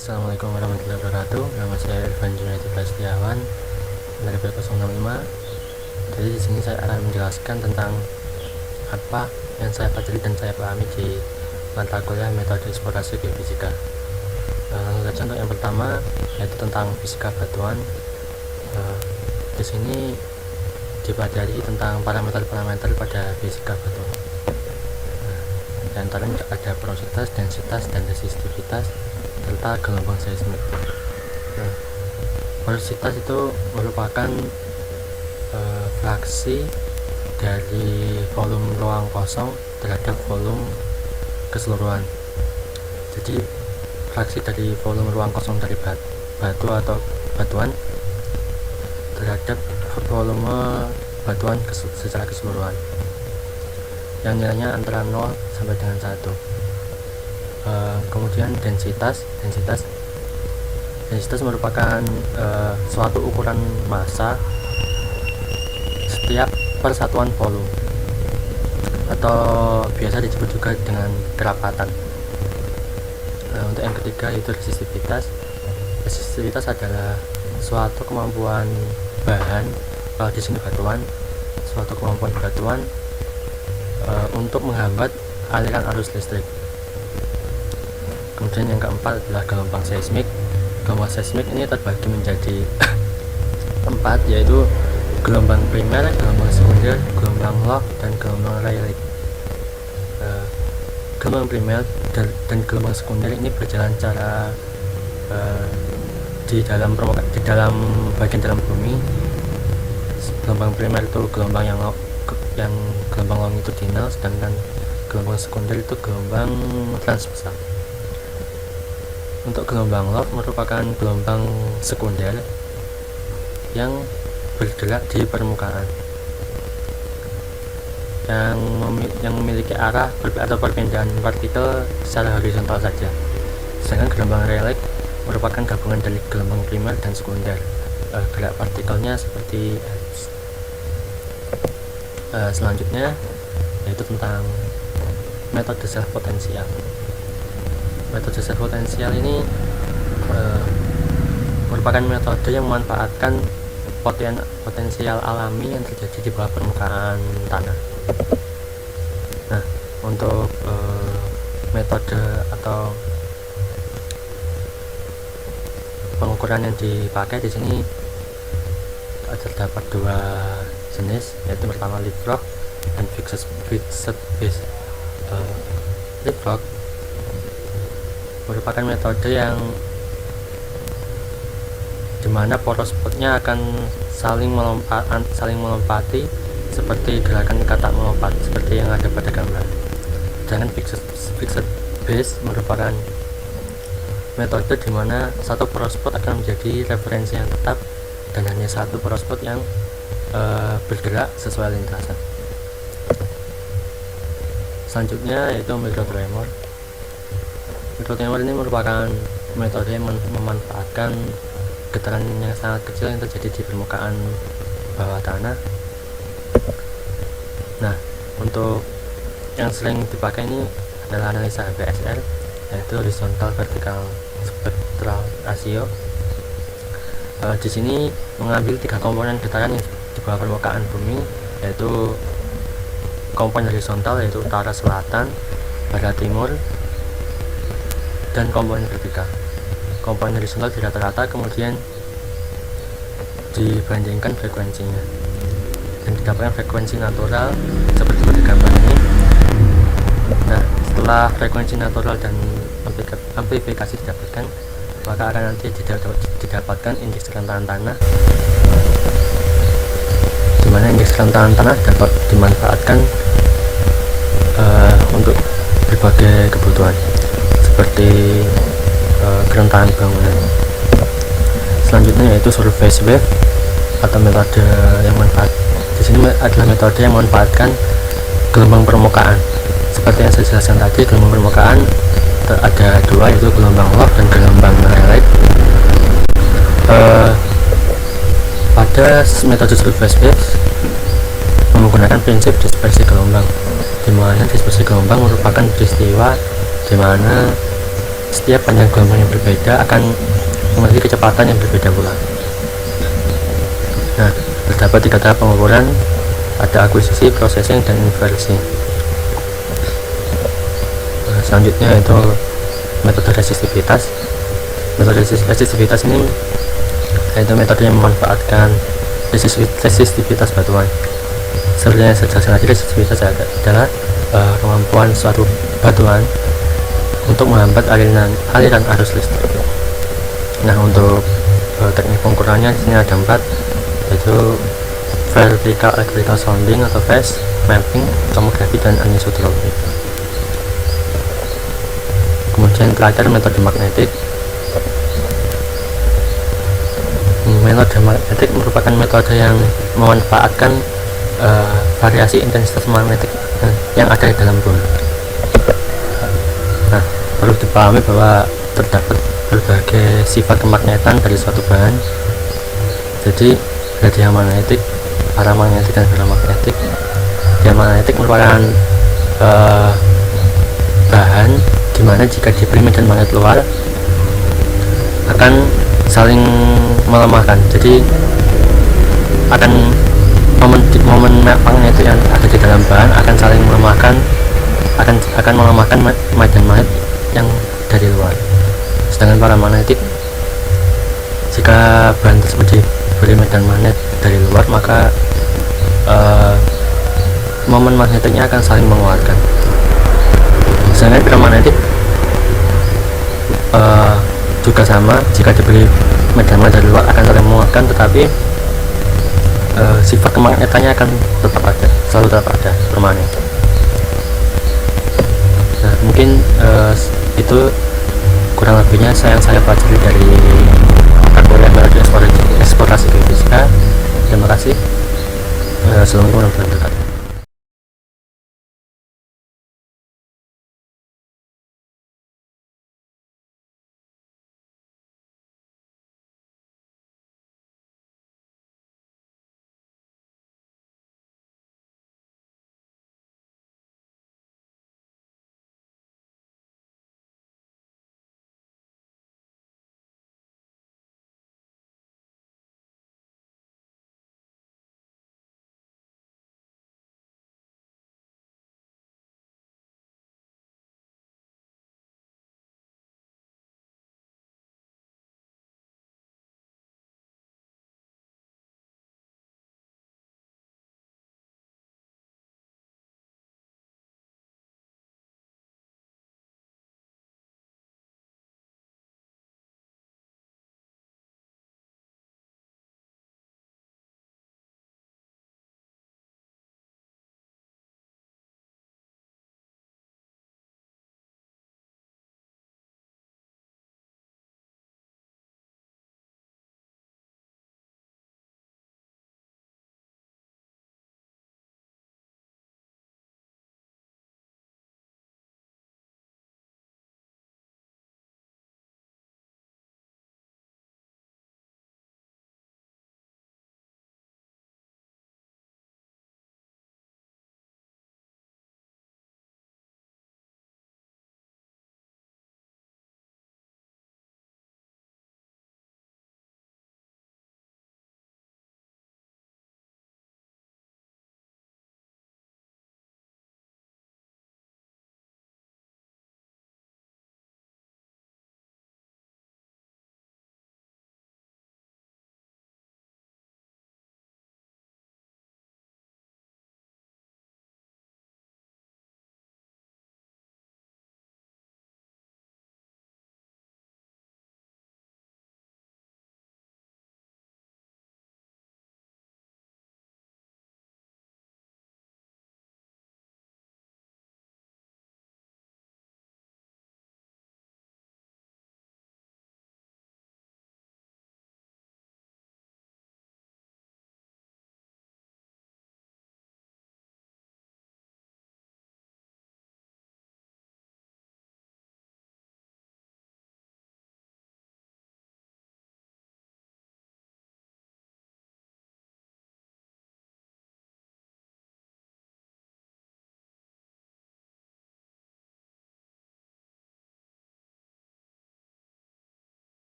Assalamualaikum warahmatullahi wabarakatuh. Nama saya Irfan Junaidy Prasetyawan dari B065. Jadi di sini saya akan menjelaskan tentang apa yang saya pelajari dan saya pahami di mata kuliah metode eksplorasi geofisika. Langsung saja untuk yang pertama, yaitu tentang fisika batuan. Di sini dipelajari tentang parameter-parameter pada fisika batuan. Di antaranya ada porositas, densitas, dan resistivitas serta gelombang seismik. Porositas itu merupakan fraksi dari volume ruang kosong terhadap volume keseluruhan. Jadi fraksi dari volume ruang kosong dari batu atau batuan terhadap volume batuan secara keseluruhan, yang nilainya antara 0 sampai dengan 1. Kemudian densitas merupakan suatu ukuran massa setiap persatuan volume, atau biasa disebut juga dengan kerapatan. Untuk yang ketiga itu resistivitas adalah suatu kemampuan bahan, kalau di sini batuan, suatu kemampuan batuan untuk menghambat aliran arus listrik. Kemudian yang keempat adalah gelombang seismik. Gelombang seismik ini terbagi menjadi 4, yaitu gelombang primer, gelombang sekunder, gelombang low, dan gelombang Rayleigh. Gelombang primer dan gelombang sekunder ini berjalan secara di dalam bagian dalam bumi. Gelombang primer itu gelombang yang gelombang longitudinal, sedangkan gelombang sekunder itu gelombang transversal. Untuk gelombang low merupakan gelombang sekunder yang bergerak di permukaan, yang memiliki arah atau perpindahan partikel secara horizontal saja. Sedangkan gelombang Rayleigh merupakan gabungan dari gelombang primer dan sekunder. Gerak partikelnya seperti heliks. Selanjutnya yaitu tentang metode self potensial. Metode self potensial ini merupakan metode yang memanfaatkan potensial alami yang terjadi di bawah permukaan tanah. Nah, untuk metode atau pengukuran yang dipakai di sini terdapat 2 jenis, yaitu pertama leapfrog dan fixed base. Leapfrog merupakan metode yang dimana poros spotnya akan saling melompati seperti gerakan katak melompat seperti yang ada pada gambar. Dan fixed base merupakan metode dimana satu poros spot akan menjadi referensi yang tetap dan hanya satu poros spot yang bergerak sesuai lintasan. Selanjutnya yaitu microtremor. Microtremor ini merupakan metode yang memanfaatkan getaran yang sangat kecil yang terjadi di permukaan bawah tanah. Nah, untuk yang sering dipakai ini adalah analisa HVSR, yaitu horizontal vertical spectral ratio. Di sini mengambil 3 komponen getaran yang di bawah permukaan bumi, yaitu komponen horizontal, yaitu utara, selatan, barat, timur, dan komponen vertikal. Komponen horizontal di rata-rata, kemudian dibandingkan frekuensinya dan didapatkan frekuensi natural seperti pada gambar ini. Nah, setelah frekuensi natural dan amplifikasi didapatkan, maka akan nanti didapatkan indeks kerentanan tanah, dimana indeks kerentanan tanah dapat dimanfaatkan untuk berbagai kebutuhan seperti kerentanan bangunan. Selanjutnya yaitu surface wave atau metode yang di sini adalah metode yang memanfaatkan gelombang permukaan. Seperti yang saya jelaskan tadi, gelombang permukaan ada 2, yaitu gelombang low dan gelombang Rayleigh. Pada metode surface wave menggunakan prinsip dispersi gelombang, di mana dispersi gelombang merupakan peristiwa di mana setiap panjang gelombang yang berbeda akan memiliki kecepatan yang berbeda pula. Nah, terdapat 3 tahap pengukuran, ada akuisisi, processing, dan inversi. Nah, selanjutnya itu metode resistivitas. Metode resistivitas ini yaitu metode yang memanfaatkan resistivitas batuan. Seperti yang saya jelaskan tadi, resistivitas adalah kemampuan suatu batuan untuk menghambat aliran arus listrik. Nah, untuk teknik pengukurannya di sini ada 4, yaitu vertical electrical sounding atau phase mapping, tomografi, dan anisotropi. Kemudian terakhir metode magnetik. Metode magnetik merupakan metode yang memanfaatkan variasi intensitas magnetik yang ada di dalam bumi. Nah, perlu dipahami bahwa terdapat berbagai sifat kemagnetan dari suatu bahan. Jadi ada diamagnetik, paramagnetik, dan ferromagnetik. Diamagnetik merupakan bahan dimana jika diberi medan magnet luar akan saling melemahkan. Jadi akan momen magnetik yang ada di dalam bahan akan saling melemahkan, akan melemahkan medan magnet yang dari luar. Sedangkan paramagnetik, jika bahan tersebut diberi medan magnet dari luar, maka momen magnetiknya akan saling menguatkan. Sedangkan ferromagnetik juga sama, jika diberi medan magnet dari luar akan saling menguatkan, tetapi sifat kemagnetannya akan tetap ada, selalu tetap ada, permanen. Nah, mungkin itu kurang lebihnya yang saya pelajari dari mata kuliah metode eksplorasi geofisika. Terima kasih. Assalamualaikum warahmatullahi wabarakatuh.